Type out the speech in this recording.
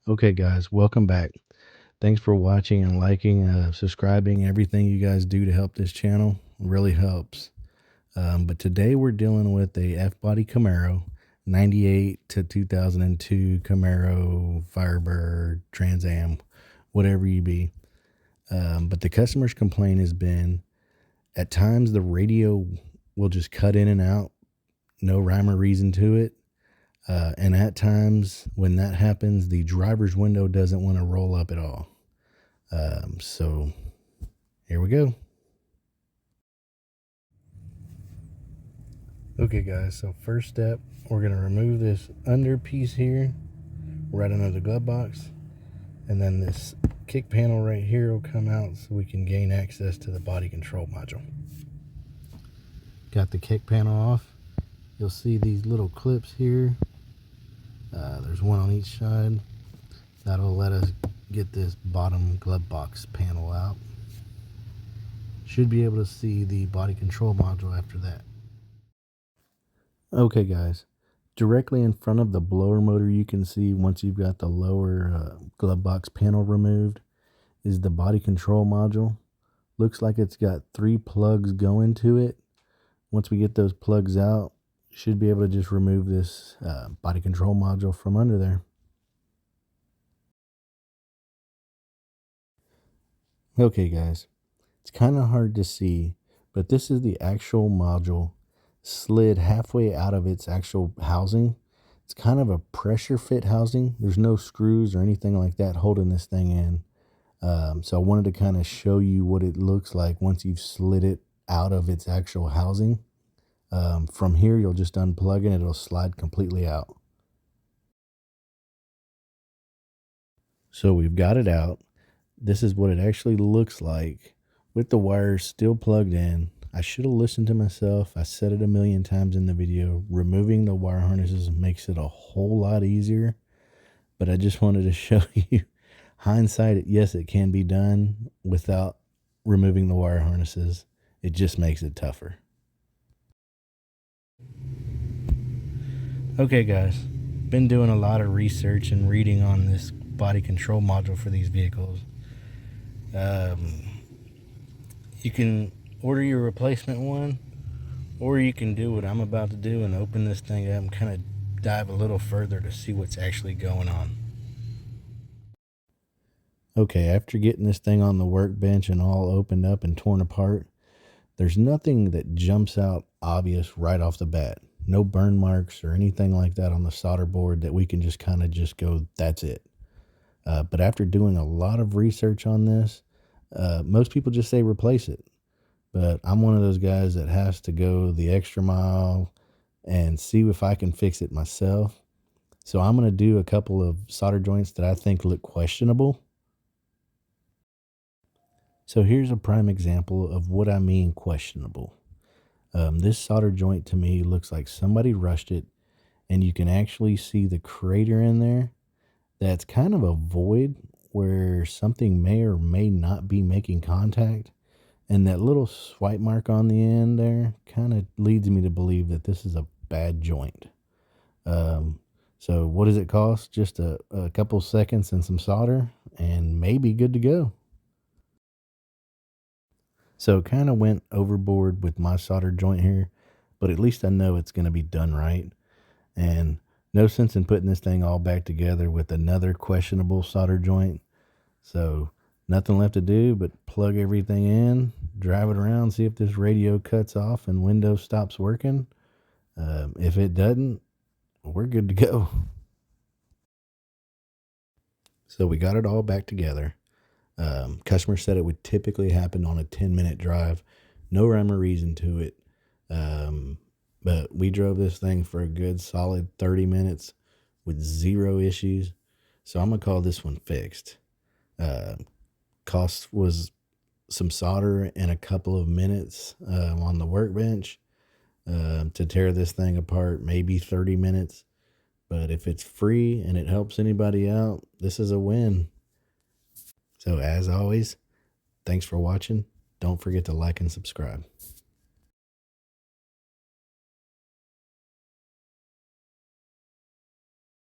Okay, guys, welcome back. Thanks for watching and liking, subscribing. Everything you guys do to help this channel really helps. But today we're dealing with a F-Body Camaro, 98 to 2002 Camaro, Firebird, Trans Am, whatever you be. But the customer's complaint has been, at times the radio will just cut in and out, no rhyme or reason to it. And at times when that happens, the driver's window doesn't want to roll up at all. So here we go. Okay, guys, so first step, we're going to remove this under piece here, right under the glove box. And then this kick panel right here will come out so we can gain access to the body control module. Got the kick panel off. You'll see these little clips here. There's one on each side. That'll let us get this bottom glove box panel out. Should be able to see the body control module after that. Okay, guys, directly in front of the blower motor, you can see, once you've got the lower glove box panel removed, is the body control module. Looks like it's got 3 plugs going to it. Once we get those plugs out, should be able to just remove this body control module from under there. Okay, guys, it's kind of hard to see, but this is the actual module slid halfway out of its actual housing. It's kind of a pressure fit housing. There's no screws or anything like that holding this thing in. So I wanted to kind of show you what it looks like once you've slid it out of its actual housing. From here, you'll just unplug it and it'll slide completely out. So we've got it out. This is what it actually looks like with the wires still plugged in. I should have listened to myself. I said it a million times in the video. Removing the wire harnesses makes it a whole lot easier. But I just wanted to show you, hindsight, yes, it can be done without removing the wire harnesses. It just makes it tougher. Okay, guys, been doing a lot of research and reading on this body control module for these vehicles. You can order your replacement one, or you can do what I'm about to do and open this thing up and kind of dive a little further to see what's actually going on. Okay, after getting this thing on the workbench and all opened up and torn apart, there's nothing that jumps out obvious right off the bat. No burn marks or anything like that on the solder board that we can just kind of just go, that's it. But after doing a lot of research on this, most people just say replace it. But I'm one of those guys that has to go the extra mile and see if I can fix it myself. So I'm going to do a couple of solder joints that I think look questionable. So here's a prime example of what I mean questionable. This solder joint to me looks like somebody rushed it, and you can actually see the crater in there. That's kind of a void where something may or may not be making contact. And that little swipe mark on the end there kind of leads me to believe that this is a bad joint. So what does it cost? Just a couple seconds and some solder and maybe good to go. So kind of went overboard with my solder joint here, but at least I know it's going to be done right. And no sense in putting this thing all back together with another questionable solder joint. So nothing left to do but plug everything in, drive it around, see if this radio cuts off and Windows stops working. If it doesn't, we're good to go. So we got it all back together. Customer said it would typically happen on a 10-minute drive. No rhyme or reason to it. But we drove this thing for a good solid 30 minutes with 0 issues. So I'm going to call this one fixed. Cost was some solder and a couple of minutes on the workbench. To tear this thing apart, maybe 30 minutes. But if it's free and it helps anybody out, this is a win. So as always, thanks for watching. Don't forget to like and subscribe.